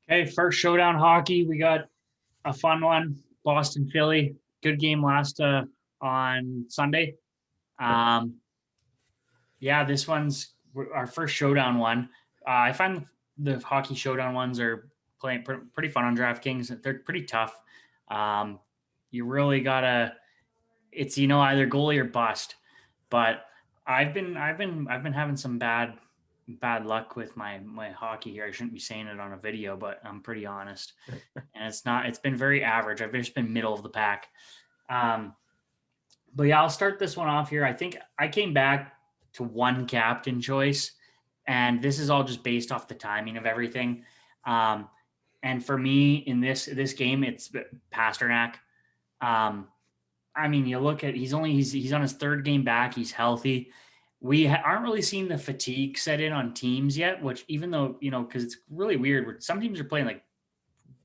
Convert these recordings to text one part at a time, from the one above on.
Okay, first showdown hockey. We got a fun one. Boston Philly. Good game last on Sunday. Um, yeah, this one's our first showdown one. I find the hockey showdown ones are playing pretty fun on DraftKings. They're pretty tough. Um, you really gotta. It's either goalie or bust. But I've been having some bad luck with my hockey here. I shouldn't be saying it on a video, but I'm pretty honest. And it's been very average. I've just been middle of the pack. Um, but yeah, I'll start this one off here. I think I came back to one captain choice, and this is all just based off the timing of everything. Um, and for me in this game, it's Pasternak. Um, I mean, you look at he's on his third game back. He's healthy. We aren't really seeing the fatigue set in on teams yet. Which even though because it's really weird. Where some teams are playing like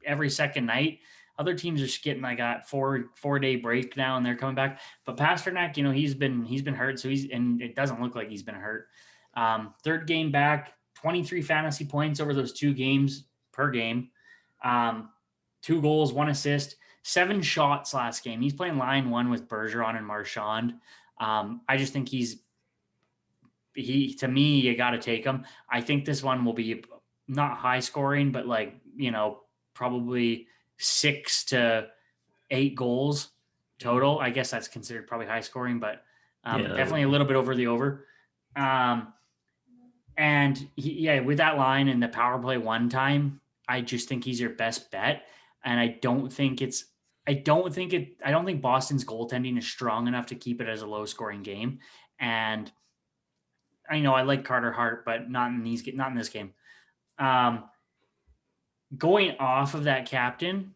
every second night. Other teams are just getting like a four-day break now, and they're coming back. But Pasternak, he's been hurt, so and it doesn't look like he's been hurt. Third game back, 23 fantasy points over those 2 games per game. 2 goals, 1 assist, 7 shots last game. He's playing line one with Bergeron and Marchand. I just think to me, you got to take him. I think this one will be not high scoring, but probably 6 to 8 goals total. I guess that's considered probably high scoring, but definitely a little bit over the over. And with that line and the power play one time, I just think he's your best bet. And I don't think Boston's goaltending is strong enough to keep it as a low scoring game. And I know I like Carter Hart, but not in this game. Going off of that captain,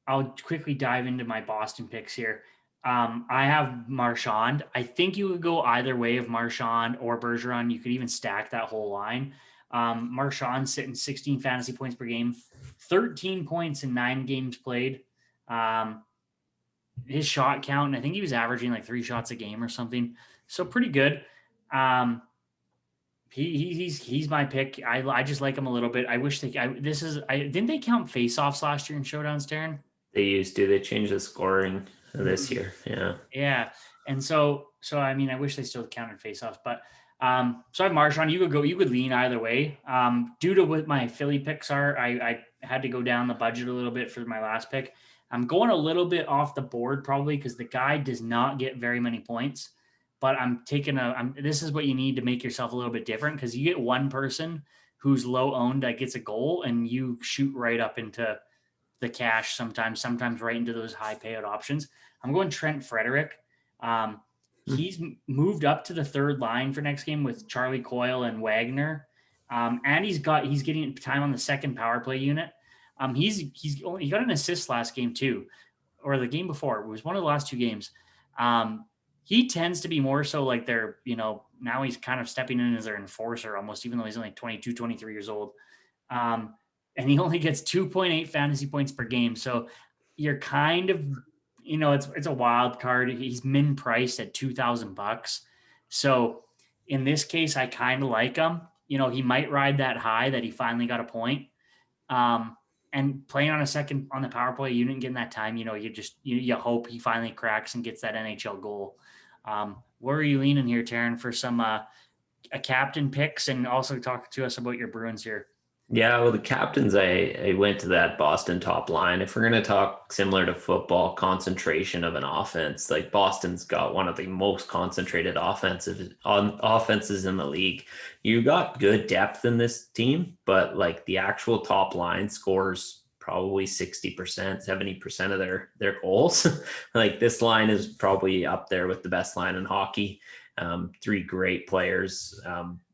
I'll quickly dive into my Boston picks here. I have Marchand. I think you would go either way of Marchand or Bergeron. You could even stack that whole line. Marchand sitting 16 fantasy points per game, 13 points in 9 games played. His shot count, and I think he was averaging like 3 shots a game or something. So pretty good. He's my pick. I just like him a little bit. I wish didn't they count faceoffs last year in showdowns, Darren? They used to. They changed the scoring this year. Yeah. Yeah. And so I mean, I wish they still counted faceoffs, but so I have Marchand. You could lean either way. Due to what my Philly picks are, I had to go down the budget a little bit for my last pick. I'm going a little bit off the board probably because the guy does not get very many points, but this is what you need to make yourself a little bit different because you get one person who's low owned that gets a goal and you shoot right up into the cash sometimes right into those high payout options. I'm going Trent Frederick. He's moved up to the third line for next game with Charlie Coyle and Wagner. And he's getting time on the second power play unit. He got an assist last game too, or the game before. It was one of the last 2 games. He tends to be more so like now he's kind of stepping in as their enforcer almost, even though he's only 22, 23 years old. And he only gets 2.8 fantasy points per game. So you're kind of, it's a wild card. He's min priced at $2,000. So in this case, I kind of like him. He might ride that high that he finally got a point. And playing on the power play unit and getting that time, you hope he finally cracks and gets that NHL goal. Where are you leaning here, Tarin, for some a captain picks and also talk to us about your Bruins here? Yeah, well, the captains, I went to that Boston top line. If we're going to talk similar to football, concentration of an offense, like Boston's got one of the most concentrated offenses in the league. You got good depth in this team, but like the actual top line scores probably 60%, 70% of their goals. Like this line is probably up there with the best line in hockey. 3 great players.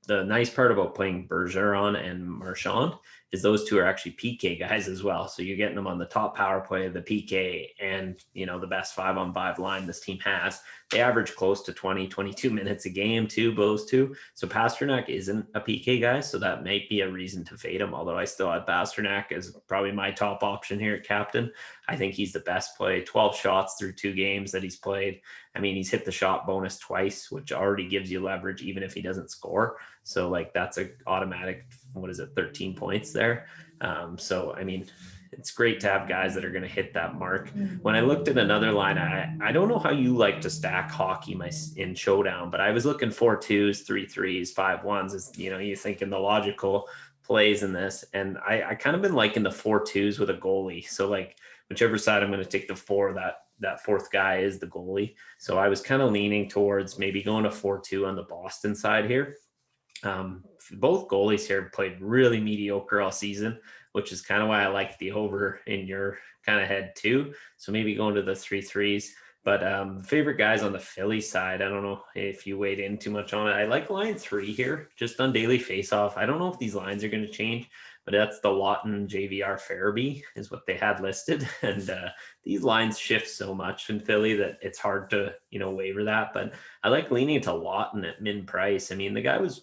The nice part about playing Bergeron and Marchand is those 2 are actually PK guys as well. So you're getting them on the top power play, the PK, and the best 5-on-5 line this team has. They average close to 20, 22 minutes a game too, those 2. So Pasternak isn't a PK guy, so that might be a reason to fade him. Although I still have Pasternak as probably my top option here at captain. I think he's the best play. 12 shots through 2 games that he's played. I mean, he's hit the shot bonus twice, which already gives you leverage even if he doesn't score. So like that's a automatic, 13 points there. So, I mean, it's great to have guys that are going to hit that mark. When I looked at another line, I don't know how you like to stack hockey in Showdown, but I was looking 4-2s, 3-3s, 5-1s. Is, you thinking the logical plays in this. And I kind of been liking the 4-2s with a goalie. So like whichever side I'm going to take the 4, that fourth guy is the goalie. So I was kind of leaning towards maybe going to 4-2 on the Boston side here. Both goalies here played really mediocre all season, which is kind of why I like the over in your kind of head too. So maybe going to the 3-3s. But favorite guys on the Philly side, I don't know if you weighed in too much on it. I like line 3 here, just on daily faceoff. I don't know if these lines are going to change, but that's the Lawton JVR Farabee is what they had listed. And these lines shift so much in Philly that it's hard to, waiver that. But I like leaning to Lawton at min price. I mean, the guy was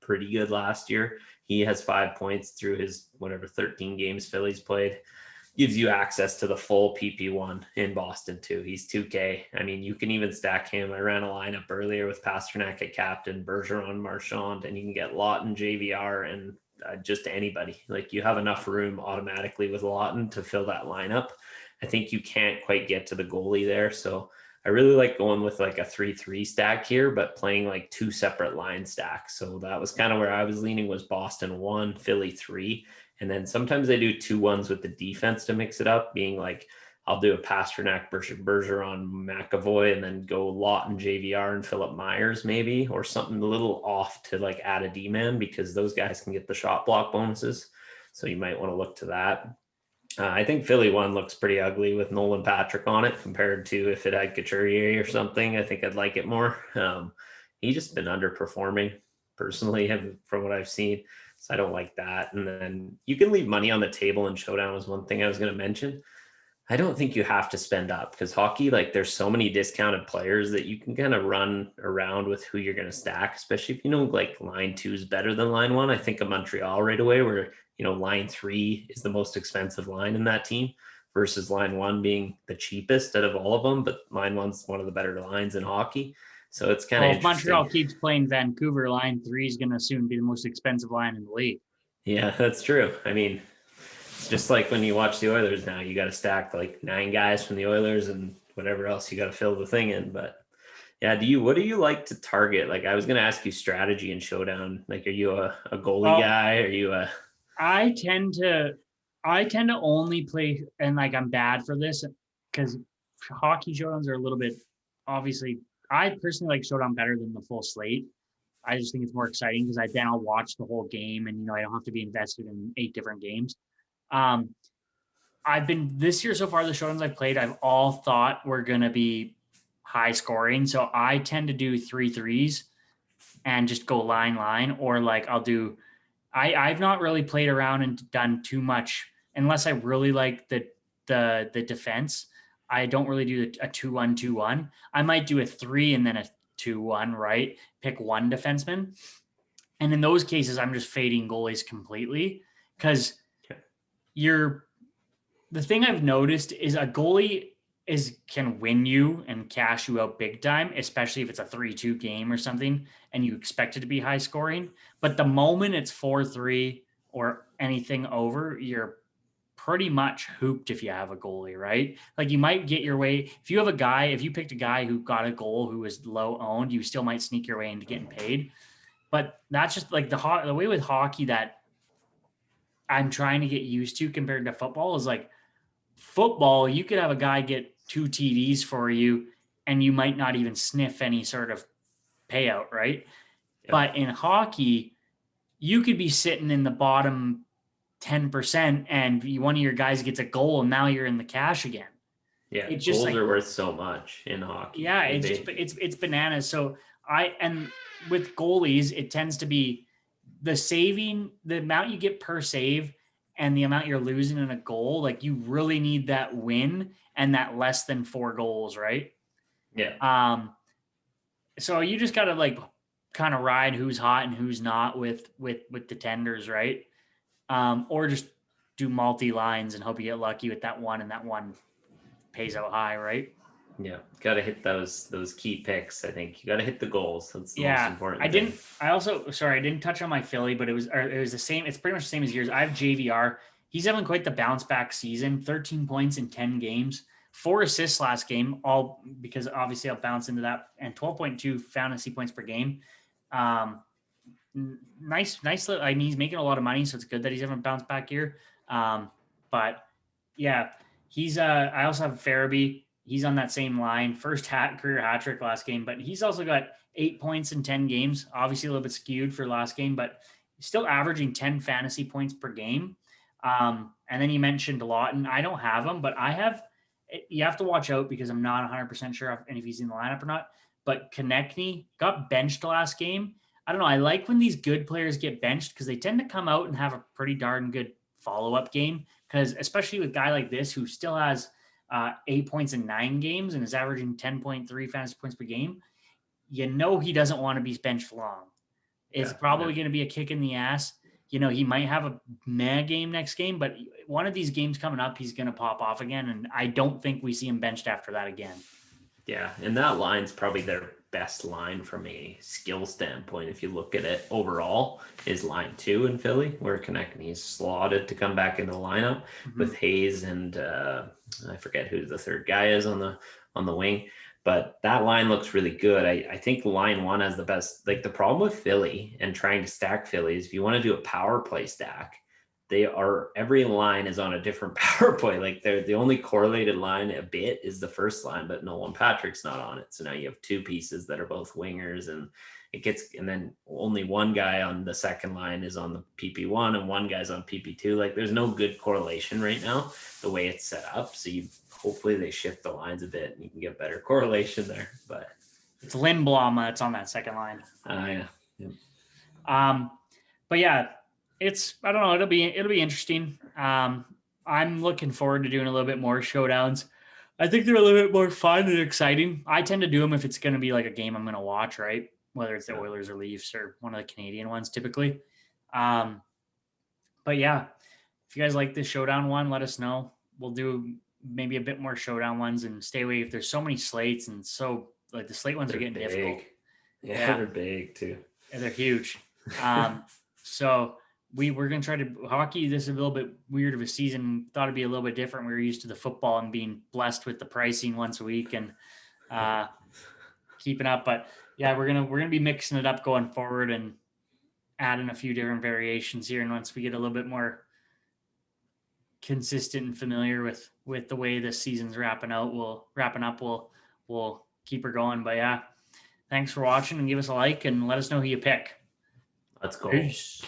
pretty good last year. He has 5 points through his 13 games Philly's played. Gives you access to the full PP1 in Boston too. He's 2K. I mean, you can even stack him. I ran a lineup earlier with Pasternak at captain, Bergeron, Marchand, and you can get Lawton, JVR, and just anybody. Like you have enough room automatically with Lawton to fill that lineup. I think you can't quite get to the goalie there. So I really like going with like a 3-3 stack here, but playing like 2 separate line stacks. So that was kind of where I was leaning, was Boston 1, Philly 3. And then sometimes I do 2-1s with the defense to mix it up, being like, I'll do a Pasternak, Bergeron, McAvoy, and then go Lawton, JVR, and Philip Myers maybe, or something a little off to like add a D-man, because those guys can get the shot block bonuses. So you might want to look to that. I think Philly 1 looks pretty ugly with Nolan Patrick on it compared to if it had Couturier or something. I think I'd like it more. He's just been underperforming personally from what I've seen. So I don't like that. And then you can leave money on the table in Showdown was one thing I was going to mention. I don't think you have to spend up, because hockey, like there's so many discounted players that you can kind of run around with who you're going to stack, especially if like line 2 is better than line 1. I think of Montreal right away, where line 3 is the most expensive line in that team versus line 1 being the cheapest out of all of them, but line 1's one of the better lines in hockey. So it's kind of if Montreal keeps playing Vancouver, line 3 is going to soon be the most expensive line in the league. Yeah, that's true. I mean, it's just like when you watch the Oilers now, you got to stack like 9 guys from the Oilers and whatever else you got to fill the thing in. But yeah, what do you like to target? Like I was going to ask you strategy in Showdown. Like, are you a goalie guy? Are you a... I tend to only play, and like I'm bad for this because hockey showdowns are a little bit, obviously, I personally like Showdown better than the full slate. I just think it's more exciting because then I'll watch the whole game, and I don't have to be invested in 8 different games. I've been this year so far, the showdowns I've played, I've all thought were going to be high scoring. So I tend to do 3-3s and just go line, or like I've not really played around and done too much unless I really like the defense. I don't really do a 2-1, 2-1. I might do a 3 and then a 2-1, right? Pick one defenseman. And in those cases, I'm just fading goalies completely, because the thing I've noticed is a goalie can win you and cash you out big time, especially if it's a 3-2 game or something and you expect it to be high scoring. But the moment it's 4-3 or anything over, you're pretty much hooped if you have a goalie, right? Like you might get your way. If you picked a guy who got a goal who was low owned, you still might sneak your way into getting paid. But that's just like the way with hockey that I'm trying to get used to compared to football is like, football, you could have a guy get 2 TDs for you and you might not even sniff any sort of payout, right? Yeah. But in hockey, you could be sitting in the bottom 10% and one of your guys gets a goal and now you're in the cash again. Yeah, it's goals are worth so much in hockey. Yeah, it's bananas. So and with goalies, it tends to be the amount you get per save and the amount you're losing in a goal. Like you really need that win and that less than 4 goals, right? Yeah. So you just got to like kind of ride who's hot and who's not with the tenders, right? Or just do multi lines and hope you get lucky with that one and that one pays out high, right? Yeah, got to hit those key picks. I think you got to hit the goals. That's the most important thing. I didn't touch on my Philly, but it was the same. It's pretty much the same as yours. I have JVR. he's having quite the bounce back season. 13 points in 10 games, 4 assists last game, all because obviously I'll bounce into that, and 12.2 fantasy points per game. Nice. I mean, he's making a lot of money, so it's good that he's having a bounce back year. But yeah, he's I also have Farabee. He's on that same line. First career hat trick last game, but he's also got 8 points in 10 games. Obviously a little bit skewed for last game, but still averaging 10 fantasy points per game. And then you mentioned Lawton. I don't have him, but you have to watch out because I'm not 100% sure if he's in the lineup or not. But Konechny got benched last game. I don't know. I like when these good players get benched because they tend to come out and have a pretty darn good follow-up game. Because especially with a guy like this who still has 8 points in 9 games and is averaging 10.3 fantasy points per game, he doesn't want to be benched long. It's probably going to be a kick in the ass. He might have a meh game next game, but one of these games coming up, he's going to pop off again. And I don't think we see him benched after that again. Yeah. And that line's probably their best line from a skill standpoint. If you look at it overall, is line 2 in Philly, where Konechny's slotted to come back into the lineup with Hayes and I forget who the third guy is on the wing. But that line looks really good. I think line 1 has the best. Like, the problem with Philly and trying to stack Philly is if you want to do a power play stack, every line is on a different power play. Like, the only correlated line a bit is the first line, but Nolan Patrick's not on it. So now you have 2 pieces that are both wingers, and then only one guy on the second line is on the PP1 and one guy's on PP2. Like, there's no good correlation right now the way it's set up. So hopefully they shift the lines a bit and you can get better correlation there. But it's Lindblom that's on that second line. Yeah. But yeah, I don't know. It'll be interesting. I'm looking forward to doing a little bit more showdowns. I think they're a little bit more fun and exciting. I tend to do them if it's going to be like a game I'm going to watch, right? Whether it's the Oilers or Leafs or one of the Canadian ones typically. But yeah, if you guys like this showdown one, let us know. We'll do maybe a bit more showdown ones and stay away if there's so many slates, and so like the slate ones are getting big. difficult. Yeah, they're big too. And they're huge. So we're going to try to hockey. This is a little bit weird of a season. Thought it'd be a little bit different. We were used to the football and being blessed with the pricing once a week and keeping up. But yeah, we're going to be mixing it up going forward and adding a few different variations here. And once we get a little bit more consistent and familiar with the way this season's wrapping up, we'll keep her going. But yeah, thanks for watching, and give us a like and let us know who you pick. Let's go. Peace.